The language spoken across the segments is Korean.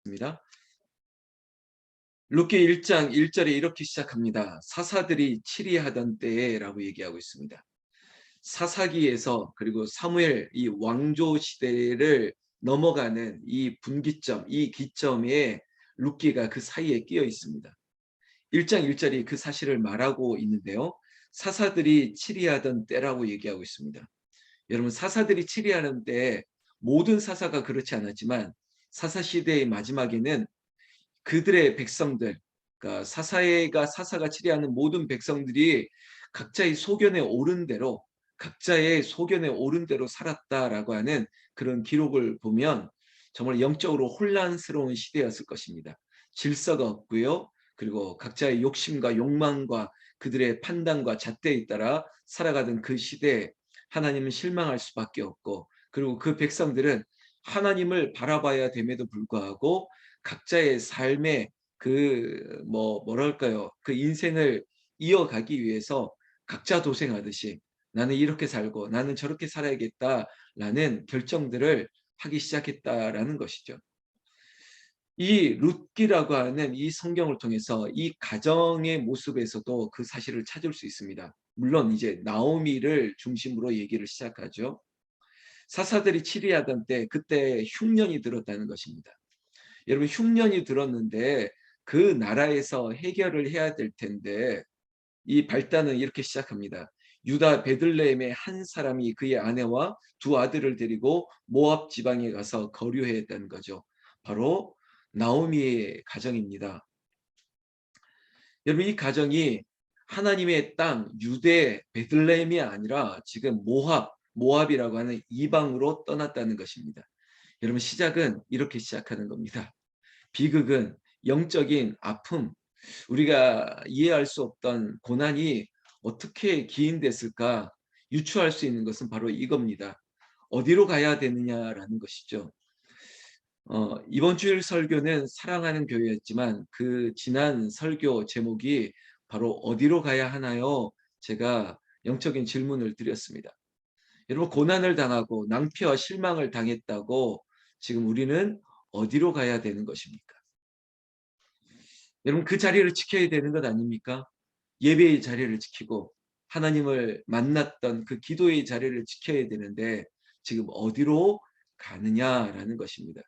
읽겠습니다. 룻기 1장 1절에 이렇게 시작합니다. 사사들이 치리하던 때에 라고 얘기하고 있습니다. 사사기에서 그리고 사무엘 이 왕조 시대를 넘어가는 이 분기점, 이 기점에 룻기가 그 사이에 끼어 있습니다. 1장 1절이 그 사실을 말하고 있는데요. 사사들이 치리하던 때라고 얘기하고 있습니다. 여러분, 사사들이 치리하는 때 모든 사사가 그렇지 않았지만 사사 시대의 마지막에는 그들의 백성들, 그러니까 사사가 치리하는 모든 백성들이 각자의 소견에 오른 대로 살았다라고 하는 그런 기록을 보면 정말 영적으로 혼란스러운 시대였을 것입니다. 질서가 없고요. 그리고 각자의 욕심과 욕망과 그들의 판단과 잣대에 따라 살아가던 그 시대에 하나님은 실망할 수밖에 없고, 그리고 그 백성들은 하나님을 바라봐야 됨에도 불구하고 각자의 삶의 뭐랄까요? 그 인생을 이어가기 위해서 각자 도생하듯이 나는 이렇게 살고 나는 저렇게 살아야겠다라는 결정들을 하기 시작했다라는 것이죠. 이 룻기라고 하는 이 성경을 통해서 이 가정의 모습에서도 그 사실을 찾을 수 있습니다. 물론 이제 나오미를 중심으로 얘기를 시작하죠. 사사들이 치리하던 때 그때 흉년이 들었다는 것입니다. 여러분, 흉년이 들었는데 그 나라에서 해결을 해야 될 텐데 이 발단은 이렇게 시작합니다. 유다 베들레헴의 한 사람이 그의 아내와 두 아들을 데리고 모압 지방에 가서 거류했다는 거죠. 바로 나오미의 가정입니다. 여러분, 이 가정이 하나님의 땅 유대 베들레헴이 아니라 지금 모압이라고 하는 이방으로 떠났다는 것입니다. 여러분, 시작은 이렇게 시작하는 겁니다. 비극은 영적인 아픔, 우리가 이해할 수 없던 고난이 어떻게 기인됐을까 유추할 수 있는 것은 바로 이겁니다. 어디로 가야 되느냐라는 것이죠. 이번 주일 설교는 사랑하는 교회였지만 그 지난 설교 제목이 바로 어디로 가야 하나요? 제가 영적인 질문을 드렸습니다. 여러분, 고난을 당하고 낭패와 실망을 당했다고 지금 우리는 어디로 가야 되는 것입니까? 여러분, 그 자리를 지켜야 되는 것 아닙니까? 예배의 자리를 지키고 하나님을 만났던 그 기도의 자리를 지켜야 되는데 지금 어디로 가느냐라는 것입니다.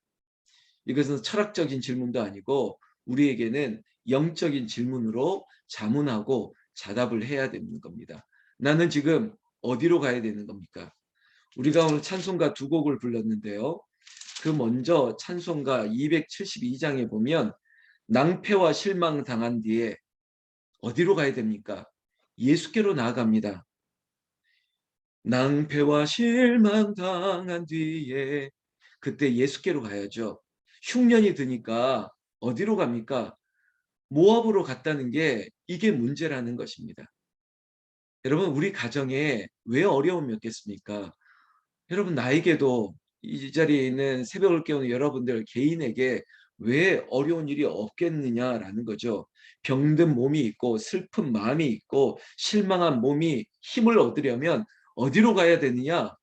이것은 철학적인 질문도 아니고 우리에게는 영적인 질문으로 자문하고 자답을 해야 되는 겁니다. 나는 지금 어디로 가야 되는 겁니까? 우리가 오늘 찬송가 두 곡을 불렀는데요. 그 먼저 찬송가 272장에 보면 낭패와 실망 당한 뒤에 어디로 가야 됩니까? 예수께로 나아갑니다. 낭패와 실망 당한 뒤에 그때 예수께로 가야죠. 흉년이 드니까 어디로 갑니까? 모압으로 갔다는 게 이게 문제라는 것입니다. 여러분, 우리 가정에 왜 어려움이 없겠습니까? 여러분, 나에게도 이 자리에 있는 새벽을 깨우는 여러분들 개인에게 왜 어려운 일이 없겠느냐라는 거죠. 병든 몸이 있고 슬픈 마음이 있고 실망한 몸이 힘을 얻으려면 어디로 가야 되느냐?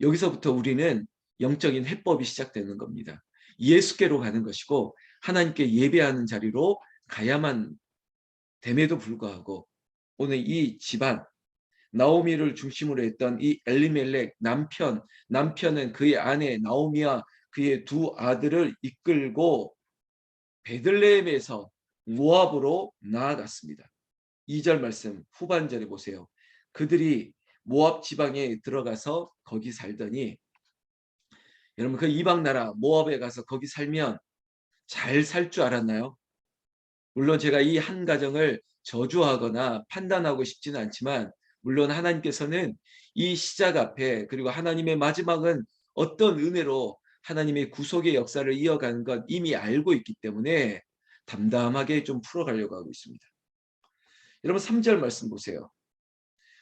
여기서부터 우리는 영적인 해법이 시작되는 겁니다. 예수께로 가는 것이고 하나님께 예배하는 자리로 가야만 됨에도 불구하고 오늘 이 집안 나오미를 중심으로 했던 이 엘리멜렉 남편은 그의 아내 나오미와 그의 두 아들을 이끌고 베들레헴에서 모압으로 나아갔습니다. 2절 말씀 후반절에 보세요. 그들이 모압 지방에 들어가서 거기 살더니, 여러분, 그 이방 나라 모압에 가서 거기 살면 잘 살 줄 알았나요? 물론 제가 이 한 가정을 저주하거나 판단하고 싶지는 않지만 물론 하나님께서는 이 시작 앞에 그리고 하나님의 마지막은 어떤 은혜로 하나님의 구속의 역사를 이어가는 것 이미 알고 있기 때문에 담담하게 좀 풀어가려고 하고 있습니다. 여러분, 3절 말씀 보세요.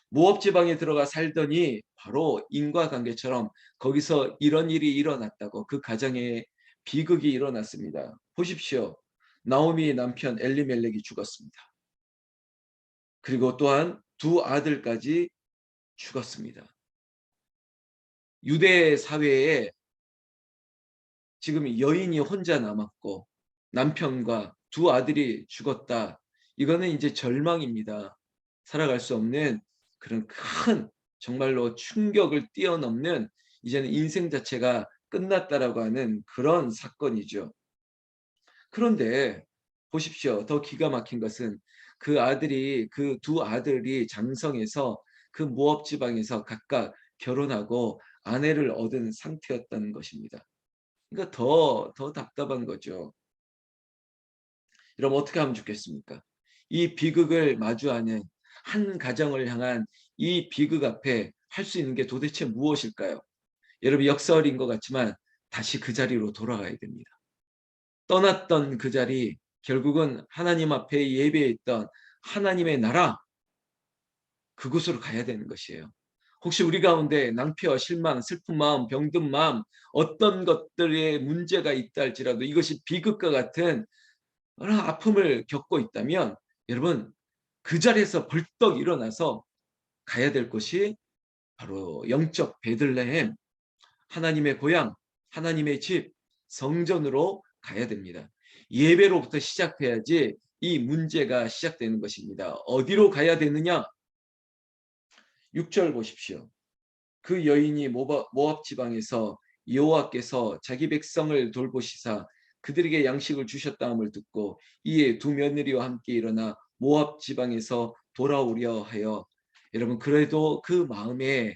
모압 지방에 들어가 살더니 바로 인과관계처럼 거기서 이런 일이 일어났다고 그 가정에 비극이 일어났습니다. 보십시오. 나오미의 남편 엘리멜렉이 죽었습니다. 그리고 또한 두 아들까지 죽었습니다. 유대 사회에 지금 여인이 혼자 남았고 남편과 두 아들이 죽었다. 이거는 이제 절망입니다. 살아갈 수 없는 그런 큰 정말로 충격을 뛰어넘는 이제는 인생 자체가 끝났다라고 하는 그런 사건이죠. 그런데 보십시오. 더 기가 막힌 것은 그 두 아들이 장성해서 그 모압 지방에서 각각 결혼하고 아내를 얻은 상태였다는 것입니다. 그러니까 더 답답한 거죠. 여러분 어떻게 하면 좋겠습니까? 이 비극을 마주하는 한 가정을 향한 이 비극 앞에 할 수 있는 게 도대체 무엇일까요? 여러분 역설인 것 같지만 다시 그 자리로 돌아가야 됩니다. 떠났던 그 자리, 결국은 하나님 앞에 예배했던 하나님의 나라, 그곳으로 가야 되는 것이에요. 혹시 우리 가운데 낭피와 실망, 슬픈 마음, 병든 마음, 어떤 것들의 문제가 있다 할지라도 이것이 비극과 같은 아픔을 겪고 있다면 여러분 그 자리에서 벌떡 일어나서 가야 될 곳이 바로 영적 베들레헴, 하나님의 고향, 하나님의 집, 성전으로 가야 됩니다. 예배로부터 시작해야지 이 문제가 시작되는 것입니다. 어디로 가야 되느냐? 6절 보십시오. 그 여인이 모압 지방에서 여호와께서 자기 백성을 돌보시사 그들에게 양식을 주셨다함을 듣고 이에 두 며느리와 함께 일어나 모압 지방에서 돌아오려 하여, 여러분 그래도 그 마음에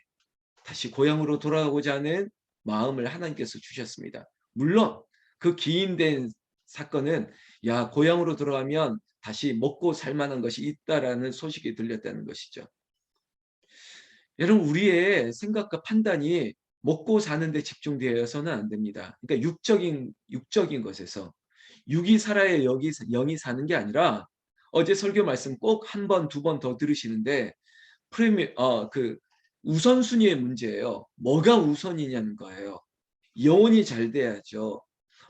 다시 고향으로 돌아가고자 하는 마음을 하나님께서 주셨습니다. 물론 그 기인된 사건은 야 고향으로 돌아가면 다시 먹고 살 만한 것이 있다라는 소식이 들렸다는 것이죠. 여러분 우리의 생각과 판단이 먹고 사는 데 집중되어서는 안 됩니다. 그러니까 육적인 것에서 육이 살아야 영이 사는 게 아니라, 어제 설교 말씀 꼭 한 번, 두 번 더 들으시는데 그 우선순위의 문제예요. 뭐가 우선이냐는 거예요. 영혼이 잘 돼야죠.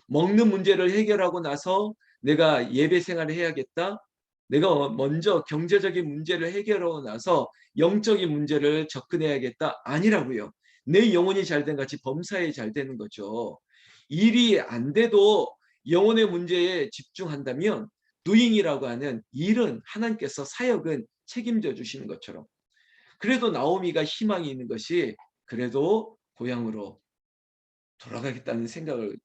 먹는 문제를 해결하고 나서 내가 예배 생활을 해야겠다. 내가 먼저 경제적인 문제를 해결하고 나서 영적인 문제를 접근해야겠다. 아니라고요. 내 영혼이 잘 된 같이 범사에 잘 되는 거죠. 일이 안 돼도 영혼의 문제에 집중한다면 doing이라고 하는 일은 하나님께서 사역은 책임져 주시는 것처럼, 그래도 나오미가 희망이 있는 것이 그래도 고향으로 돌아가겠다는 생각을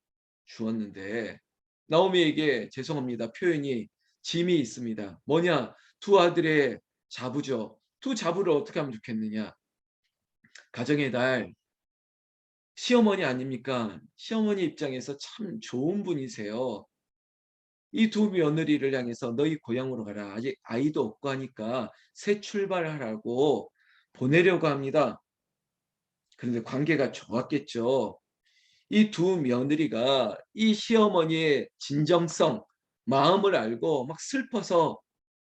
주었는데, 나오미에게 죄송합니다. 표현이 짐이 있습니다. 뭐냐? 두 아들의 자부죠. 두 자부를 어떻게 하면 좋겠느냐? 가정의 달, 시어머니 아닙니까? 시어머니 입장에서 참 좋은 분이세요. 이 두 며느리를 향해서 너희 고향으로 가라. 아직 아이도 없고 하니까 새 출발하라고 보내려고 합니다. 그런데 관계가 좋았겠죠. 이 두 며느리가 이 시어머니의 진정성, 마음을 알고 막 슬퍼서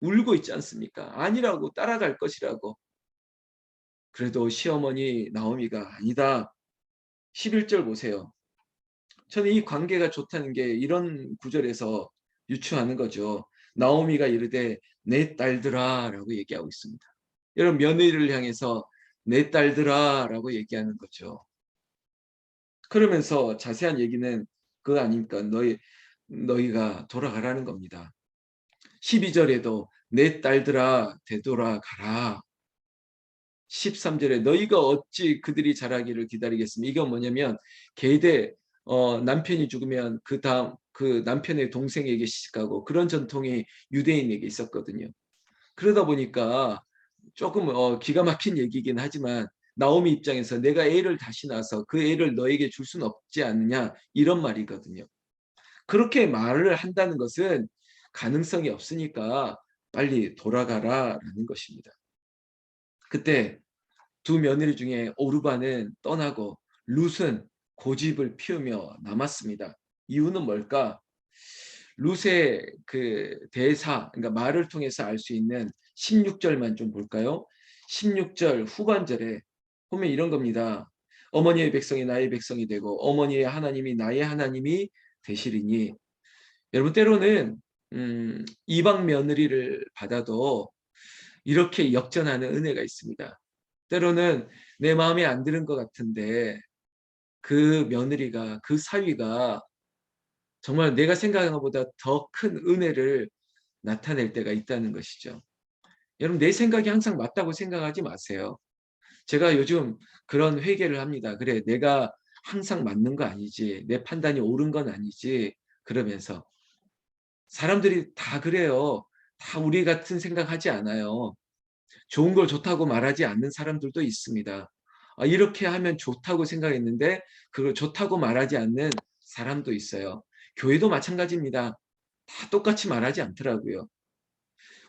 울고 있지 않습니까? 아니라고, 따라갈 것이라고. 그래도 시어머니 나오미가 아니다. 11절 보세요. 저는 이 관계가 좋다는 게 이런 구절에서 유추하는 거죠. 나오미가 이르되 내 딸들아 라고 얘기하고 있습니다. 여러분 며느리를 향해서 내 딸들아 라고 얘기하는 거죠. 그러면서 자세한 얘기는 그거 아닙니까? 너희가 돌아가라는 겁니다. 12절에도 내 딸들아 되돌아가라. 13절에 너희가 어찌 그들이 자라기를 기다리겠습니까? 이건 뭐냐면 계대, 남편이 죽으면 그 다음 그 남편의 동생에게 시집가고 그런 전통이 유대인에게 있었거든요. 그러다 보니까 조금 기가 막힌 얘기긴 하지만 나오미 입장에서 내가 애를 다시 낳아서 그 애를 너에게 줄 수는 없지 않느냐 이런 말이거든요. 그렇게 말을 한다는 것은 가능성이 없으니까 빨리 돌아가라라는 것입니다. 그때 두 며느리 중에 오르바는 떠나고 룻은 고집을 피우며 남았습니다. 이유는 뭘까? 룻의 그 대사, 그러니까 말을 통해서 알 수 있는 16절만 좀 볼까요? 16절 후반절에 보면 이런 겁니다. 어머니의 백성이 나의 백성이 되고 어머니의 하나님이 나의 하나님이 되시리니. 여러분 때로는 이방 며느리를 받아도 이렇게 역전하는 은혜가 있습니다. 때로는 내 마음에 안 드는 것 같은데 그 며느리가, 그 사위가 정말 내가 생각한 것보다 더 큰 은혜를 나타낼 때가 있다는 것이죠. 여러분 내 생각이 항상 맞다고 생각하지 마세요. 제가 요즘 그런 회개를 합니다. 그래 내가 항상 맞는 거 아니지. 내 판단이 옳은 건 아니지. 그러면서 사람들이 다 그래요. 다 우리 같은 생각하지 않아요. 좋은 걸 좋다고 말하지 않는 사람들도 있습니다. 이렇게 하면 좋다고 생각했는데 그걸 좋다고 말하지 않는 사람도 있어요. 교회도 마찬가지입니다. 다 똑같이 말하지 않더라고요.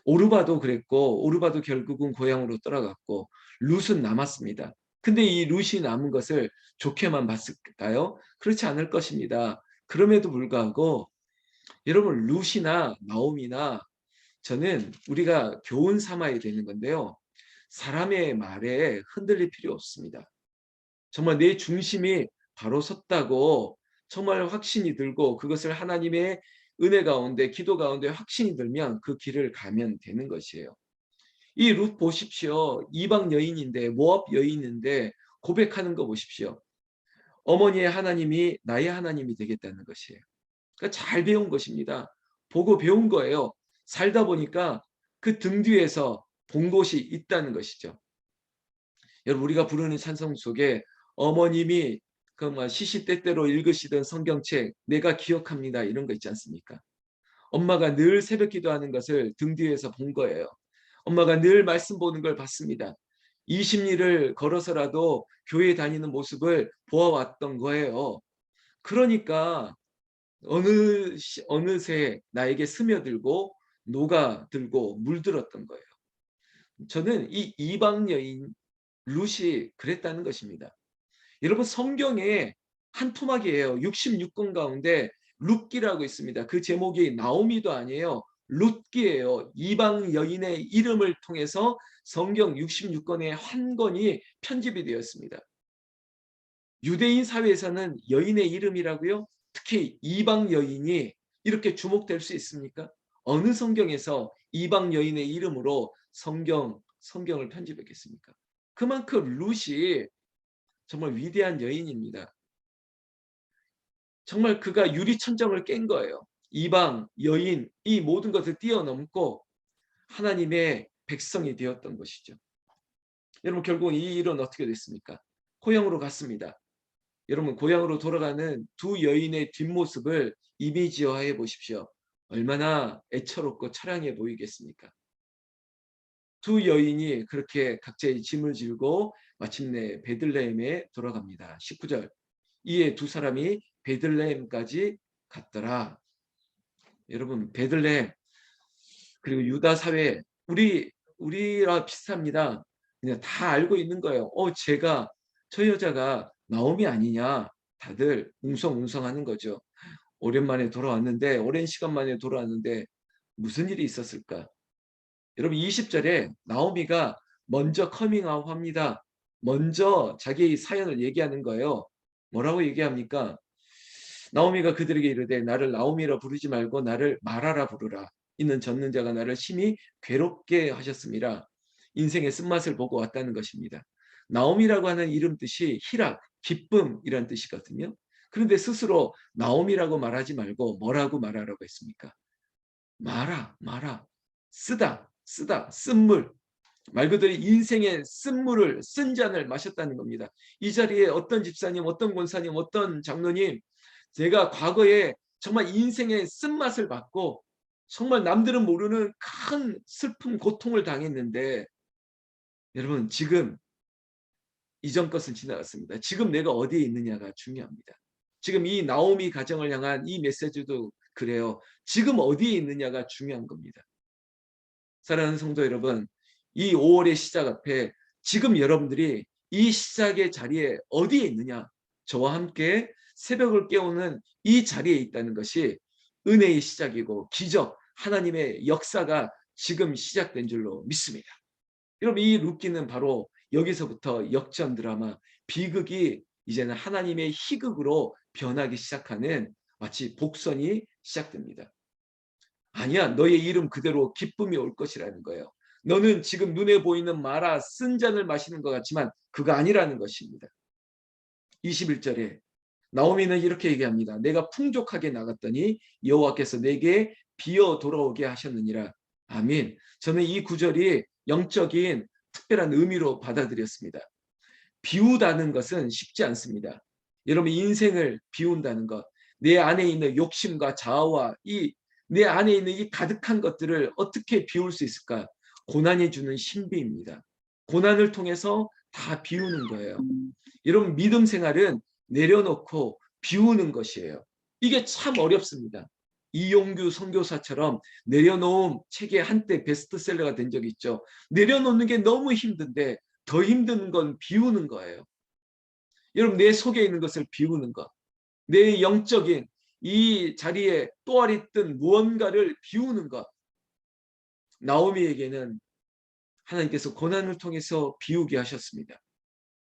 오르바도 그랬고 오르바도 결국은 고향으로 떠나갔고 룻은 남았습니다. 근데 이 룻이 남은 것을 좋게만 봤을까요? 그렇지 않을 것입니다. 그럼에도 불구하고 여러분 룻이나 나옴이나 저는 우리가 교훈 삼아야 되는 건데요. 사람의 말에 흔들릴 필요 없습니다. 정말 내 중심이 바로 섰다고 정말 확신이 들고 그것을 하나님의 은혜 가운데 기도 가운데 확신이 들면 그 길을 가면 되는 것이에요. 이 룻 보십시오. 이방 여인인데 모압 여인인데 고백하는 거 보십시오. 어머니의 하나님이 나의 하나님이 되겠다는 것이에요. 그러니까 잘 배운 것입니다. 보고 배운 거예요. 살다 보니까 그 등 뒤에서 본 곳이 있다는 것이죠. 여러분 우리가 부르는 찬송 속에 어머님이 그 시시때때로 읽으시던 성경책 내가 기억합니다 이런 거 있지 않습니까? 엄마가 늘 새벽 기도하는 것을 등 뒤에서 본 거예요. 엄마가 늘 말씀 보는 걸 봤습니다. 20리를 걸어서라도 교회 다니는 모습을 보아왔던 거예요. 그러니까 어느새 나에게 스며들고 녹아들고 물들었던 거예요. 저는 이 이방 여인 룻이 그랬다는 것입니다. 여러분 성경에 한 토막이에요. 66권 가운데 룻기라고 있습니다. 그 제목이 나오미도 아니에요. 룻기예요. 이방 여인의 이름을 통해서 성경 66권의 한 권이 편집이 되었습니다. 유대인 사회에서는 여인의 이름이라고요? 특히 이방 여인이 이렇게 주목될 수 있습니까? 어느 성경에서 이방 여인의 이름으로 성경을 편집했겠습니까? 그만큼 룻이 정말 위대한 여인입니다. 정말 그가 유리천정을 깬 거예요. 이방, 여인, 이 모든 것을 뛰어넘고 하나님의 백성이 되었던 것이죠. 여러분 결국 이 일은 어떻게 됐습니까? 고향으로 갔습니다. 여러분 고향으로 돌아가는 두 여인의 뒷모습을 이미지화해 보십시오. 얼마나 애처롭고 처량해 보이겠습니까? 두 여인이 그렇게 각자의 짐을 지고 마침내 베들레헴에 돌아갑니다. 19절. 이에 두 사람이 베들레헴까지 갔더라. 여러분 베들레헴 그리고 유다 사회 우리랑 비슷합니다. 그냥 다 알고 있는 거예요. 제가 저 여자가 나오미 아니냐 다들 웅성웅성하는 거죠. 오랜만에 돌아왔는데 오랜 시간 만에 돌아왔는데 무슨 일이 있었을까? 여러분 20절에 나오미가 먼저 커밍아웃 합니다. 먼저 자기의 사연을 얘기하는 거예요. 뭐라고 얘기합니까? 나오미가 그들에게 이르되 나를 나오미라 부르지 말고 나를 마라라 부르라. 이는 젖는 자가 나를 심히 괴롭게 하셨습니다. 인생의 쓴맛을 보고 왔다는 것입니다. 나오미라고 하는 이름 뜻이 희락, 기쁨이란 뜻이거든요. 그런데 스스로 나오미라고 말하지 말고 뭐라고 말하라고 했습니까? 마라, 쓰다, 쓴물. 말 그대로 인생의 쓴물을, 쓴 잔을 마셨다는 겁니다. 이 자리에 어떤 집사님, 어떤 권사님, 어떤 장로님, 제가 과거에 정말 인생의 쓴맛을 받고 정말 남들은 모르는 큰 슬픔, 고통을 당했는데 여러분 지금 이전 것은 지나갔습니다. 지금 내가 어디에 있느냐가 중요합니다. 지금 이 나오미 가정을 향한 이 메시지도 그래요. 지금 어디에 있느냐가 중요한 겁니다. 사랑하는 성도 여러분, 이 5월의 시작 앞에 지금 여러분들이 이 시작의 자리에 어디에 있느냐? 저와 함께 새벽을 깨우는 이 자리에 있다는 것이 은혜의 시작이고 기적, 하나님의 역사가 지금 시작된 줄로 믿습니다. 여러분 이 룻기는 바로 여기서부터 역전 드라마, 비극이 이제는 하나님의 희극으로 변하기 시작하는 마치 복선이 시작됩니다. 아니야, 너의 이름 그대로 기쁨이 올 것이라는 거예요. 너는 지금 눈에 보이는 마라 쓴 잔을 마시는 것 같지만 그거 아니라는 것입니다. 21절에 나오미는 이렇게 얘기합니다. 내가 풍족하게 나갔더니 여호와께서 내게 비어 돌아오게 하셨느니라. 아멘. 저는 이 구절이 영적인 특별한 의미로 받아들였습니다. 비우다는 것은 쉽지 않습니다. 여러분, 인생을 비운다는 것, 내 안에 있는 욕심과 자아와 내 안에 있는 이 가득한 것들을 어떻게 비울 수 있을까? 고난이 주는 신비입니다. 고난을 통해서 다 비우는 거예요. 여러분, 믿음 생활은 내려놓고 비우는 것이에요. 이게 참 어렵습니다. 이용규 선교사처럼 내려놓음 책이 한때 베스트셀러가 된 적이 있죠. 내려놓는 게 너무 힘든데 더 힘든 건 비우는 거예요. 여러분, 내 속에 있는 것을 비우는 것, 내 영적인 이 자리에 또아리 뜬 무언가를 비우는 것. 나오미에게는 하나님께서 고난을 통해서 비우게 하셨습니다.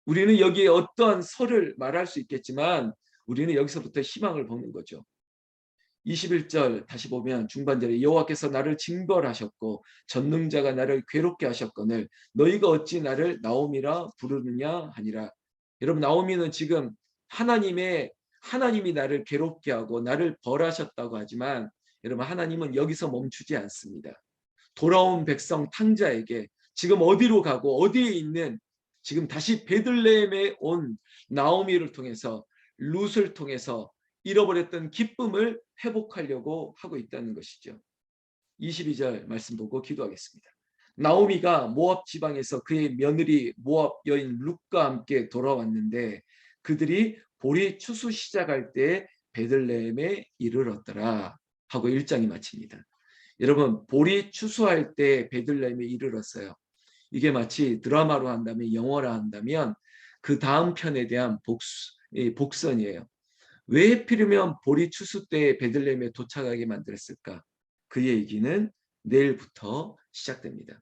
우리는 여기에 어떠한 설을 말할 수 있겠지만 우리는 여기서부터 희망을 보는 거죠. 21절 다시 보면 중반절에 여호와께서 나를 징벌하셨고 전능자가 나를 괴롭게 하셨거늘 너희가 어찌 나를 나오미라 부르느냐 하니라. 여러분, 나오미는 지금 하나님이 나를 괴롭게 하고 나를 벌하셨다고 하지만 여러분, 하나님은 여기서 멈추지 않습니다. 돌아온 백성 탕자에게 지금 어디로 가고 어디에 있는 지금 다시 베들레헴에 온 나오미를 통해서 룻을 통해서 잃어버렸던 기쁨을 회복하려고 하고 있다는 것이죠. 22절 말씀 보고 기도하겠습니다. 나오미가 모압 지방에서 그의 며느리 모압 여인 룻과 함께 돌아왔는데 그들이 보리 추수 시작할 때 베들레헴에 이르렀더라 하고 1장이 마칩니다. 여러분, 보리 추수할 때 베들레헴에 이르렀어요. 이게 마치 드라마로 한다면, 영화로 한다면 그 다음 편에 대한 복선이에요. 왜 하필이면 보리 추수 때 베들레헴에 도착하게 만들었을까? 그 얘기는 내일부터 시작됩니다.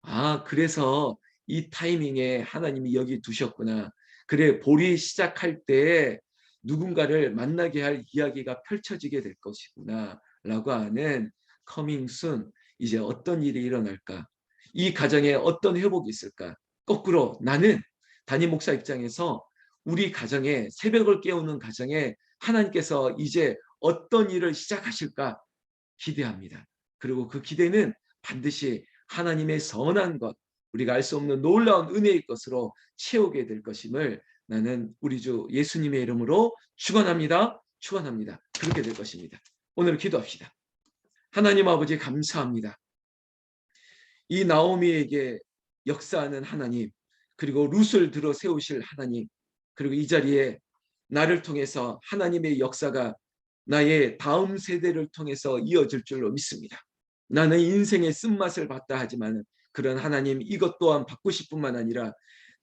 아, 그래서 이 타이밍에 하나님이 여기 두셨구나. 그래, 보리 시작할 때 누군가를 만나게 할 이야기가 펼쳐지게 될 것이구나 라고 하는 coming soon. 이제 어떤 일이 일어날까? 이 가정에 어떤 회복이 있을까? 거꾸로 나는 담임 목사 입장에서 우리 가정에, 새벽을 깨우는 가정에 하나님께서 이제 어떤 일을 시작하실까 기대합니다. 그리고 그 기대는 반드시 하나님의 선한 것, 우리가 알 수 없는 놀라운 은혜의 것으로 채우게 될 것임을 나는 우리 주 예수님의 이름으로 축원합니다. 축원합니다. 그렇게 될 것입니다. 오늘 기도합시다. 하나님 아버지, 감사합니다. 이 나오미에게 역사하는 하나님, 그리고 룻을 들어 세우실 하나님, 그리고 이 자리에 나를 통해서 하나님의 역사가 나의 다음 세대를 통해서 이어질 줄로 믿습니다. 나는 인생의 쓴맛을 봤다 하지만 그런 하나님, 이것 또한 바꾸실 뿐만 아니라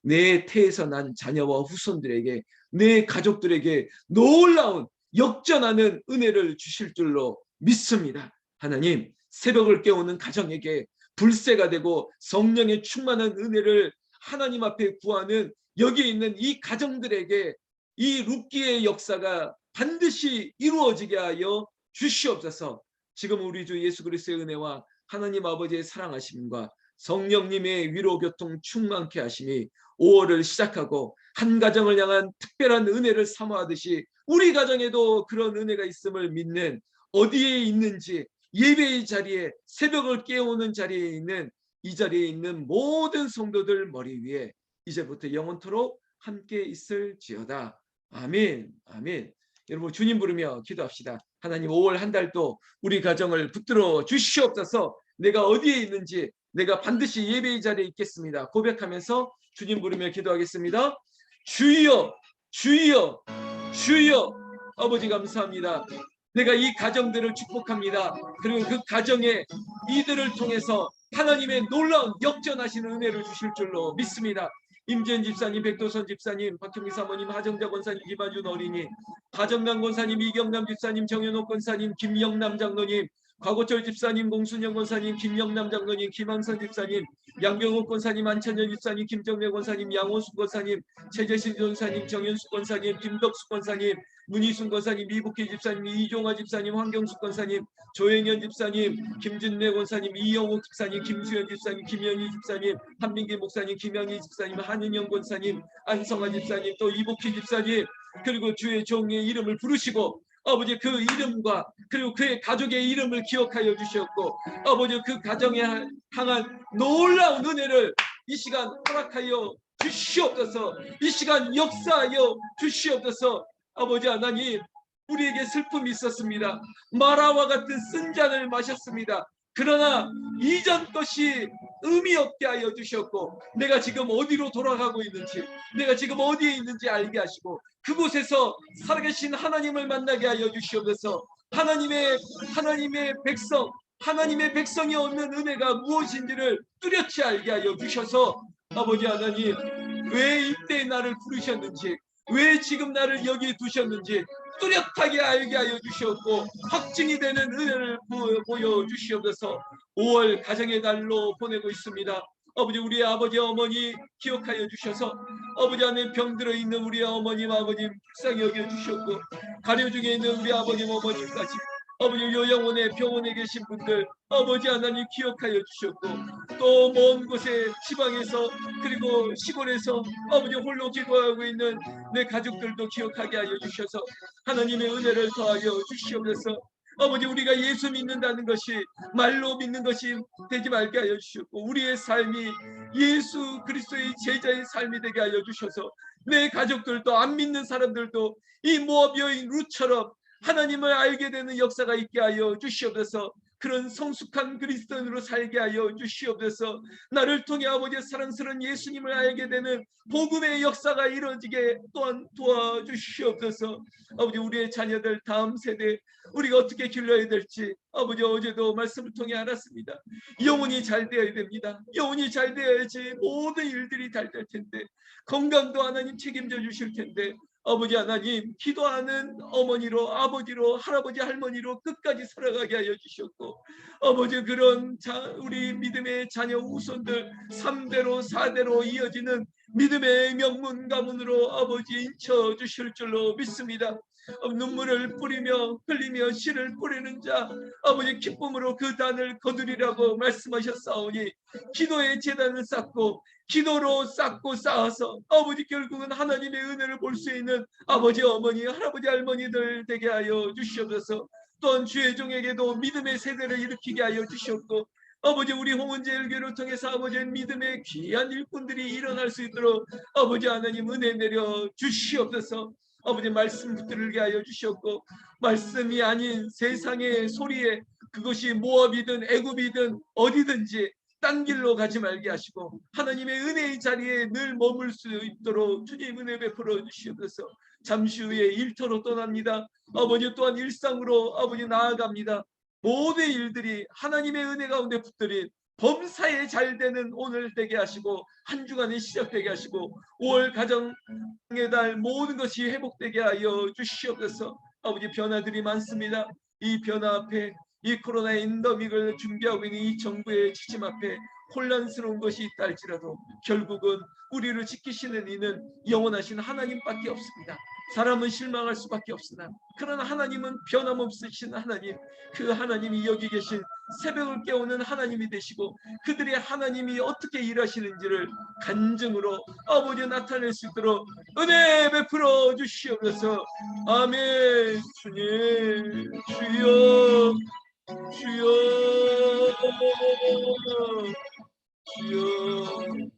내 태에서 난 자녀와 후손들에게, 내 가족들에게 놀라운 역전하는 은혜를 주실 줄로 믿습니다. 하나님, 새벽을 깨우는 가정에게 불새가 되고 성령의 충만한 은혜를 하나님 앞에 구하는 여기 있는 이 가정들에게 이 룻기의 역사가 반드시 이루어지게 하여 주시옵소서. 지금 우리 주 예수 그리스도의 은혜와 하나님 아버지의 사랑하심과 성령님의 위로 교통 충만케 하심이 5월을 시작하고 한 가정을 향한 특별한 은혜를 사모하듯이 우리 가정에도 그런 은혜가 있음을 믿는, 어디에 있는지 예배의 자리에, 새벽을 깨우는 자리에 있는 이 자리에 있는 모든 성도들 머리 위에 이제부터 영원토록 함께 있을지어다. 아멘. 아멘. 여러분, 주님 부르며 기도합시다. 하나님, 5월 한 달도 우리 가정을 붙들어 주시옵소서. 내가 어디에 있는지 내가 반드시 예배의 자리에 있겠습니다. 고백하면서 주님 부르며 기도하겠습니다. 주여, 주여, 주여. 아버지, 감사합니다. 내가 이 가정들을 축복합니다. 그리고 그 가정에 이들을 통해서 하나님의 놀라운 역전하시는 은혜를 주실 줄로 믿습니다. 임재현 집사님, 백도선 집사님, 박형미 사모님, 하정자 권사님, 김한준 어린이, 하정남 권사님, 이경남 집사님, 정현옥 권사님, 김영남 장로님, 과고철 집사님, 공순영 권사님, 김영남 장로님, 김항선 집사님, 양병욱 권사님, 안찬열 집사님, 김정래 권사님, 양호숙 권사님, 최재신 권사님, 정현숙 권사님, 김덕숙 권사님, 문희순 권사님, 이복희 집사님, 이종화 집사님, 황경숙 권사님, 조행현 집사님, 김진래 권사님, 이영옥 집사님, 김수현 집사님, 김현희 집사님, 한민기 목사님, 김영희 집사님, 한은영 권사님, 안성화 집사님, 또 이복희 집사님, 그리고 주의 종의 이름을 부르시고 아버지 그 이름과 그리고 그의 가족의 이름을 기억하여 주셨고 아버지 그 가정에 향한 놀라운 은혜를 이 시간 허락하여 주시옵소서. 이 시간 역사하여 주시옵소서. 아버지 하나님, 우리에게 슬픔이 있었습니다. 마라와 같은 쓴 잔을 마셨습니다. 그러나 이전 것이 의미 없게 하여 주셨고 내가 지금 어디로 돌아가고 있는지 내가 지금 어디에 있는지 알게 하시고 그곳에서 살아계신 하나님을 만나게 하여 주시옵소서. 하나님의 백성 하나님의 백성이 얻는 은혜가 무엇인지를 뚜렷이 알게 하여 주셔서 아버지 하나님, 왜 이때 나를 부르셨는지 왜 지금 나를 여기 두셨는지 뚜렷하게 알게 하여 주셨고 확증이 되는 은혜를 보여주시옵소서. 5월 가정의 달로 보내고 있습니다. 아버지, 우리 아버지 어머니 기억하여 주셔서 아버지 안에 병들어 있는 우리 어머님 아버님 불쌍히 여겨 주셨고 가려 중에 있는 우리 아버님 어머님까지 아버지 요양원에 병원에 계신 분들 아버지 하나님 기억하여 주셨고 또 먼 곳에 지방에서 그리고 시골에서 아버지 홀로 기도하고 있는 내 가족들도 기억하게 하여 주셔서 하나님의 은혜를 더하여 주시옵소서. 아버지, 우리가 예수 믿는다는 것이 말로 믿는 것이 되지 말게 하여 주셨고 우리의 삶이 예수 그리스도의 제자의 삶이 되게 하여 주셔서 내 가족들도 안 믿는 사람들도 이 모압 여인 룻처럼 하나님을 알게 되는 역사가 있게 하여 주시옵소서. 그런 성숙한 그리스도인으로 살게 하여 주시옵소서. 나를 통해 아버지의 사랑스러운 예수님을 알게 되는 복음의 역사가 이루어지게 또한 도와주시옵소서. 아버지, 우리의 자녀들 다음 세대 우리가 어떻게 길러야 될지 아버지 어제도 말씀을 통해 알았습니다. 영혼이 잘 되어야 됩니다. 영혼이 잘 되어야지 모든 일들이 잘 될 텐데 건강도 하나님 책임져 주실 텐데 아버지 하나님, 기도하는 어머니로 아버지로 할아버지 할머니로 끝까지 살아가게 하여 주셨고 아버지 그런 우리 믿음의 자녀 후손들 3대로 4대로 이어지는 믿음의 명문 가문으로 아버지 인쳐 주실 줄로 믿습니다. 눈물을 뿌리며 흘리며 씨를 뿌리는 자 아버지 기쁨으로 그 단을 거두리라고 말씀하셨사오니 기도의 제단을 쌓고 기도로 쌓고 쌓아서 아버지 결국은 하나님의 은혜를 볼 수 있는 아버지 어머니 할아버지 할머니들 되게 하여 주시옵소서. 또한 주의 종에게도 믿음의 세대를 일으키게 하여 주시옵고 아버지 우리 홍은재 일교를 통해서 아버지의 믿음의 귀한 일꾼들이 일어날 수 있도록 아버지 하나님 은혜 내려 주시옵소서. 아버지 말씀 붙들게 하여 주셨고 말씀이 아닌 세상의 소리에 그것이 모압이든 애굽이든 어디든지 딴 길로 가지 말게 하시고 하나님의 은혜의 자리에 늘 머물 수 있도록 주님 은혜 베풀어 주시옵소서. 잠시 후에 일터로 떠납니다. 아버지 또한 일상으로 아버지 나아갑니다. 모든 일들이 하나님의 은혜 가운데 붙들린 범사에 잘 되는 오늘 되게 하시고 한 주간이 시작되게 하시고 5월 가정의 달 모든 것이 회복되게 하여 주시옵소서. 아버지 변화들이 많습니다. 이 변화 앞에 이 코로나 엔더믹을 준비하고 있는 이 정부의 지침 앞에 혼란스러운 것이 있다 할지라도 결국은 우리를 지키시는 이는 영원하신 하나님밖에 없습니다. 사람은 실망할 수밖에 없으나 그러나 하나님은 변함없으신 하나님, 그 하나님이 여기 계신 새벽을 깨우는 하나님이 되시고 그들의 하나님이 어떻게 일하시는지를 간증으로 아버지 나타낼 수 있도록 은혜 베풀어 주시옵소서. 아멘. 주님 주여 주여 주여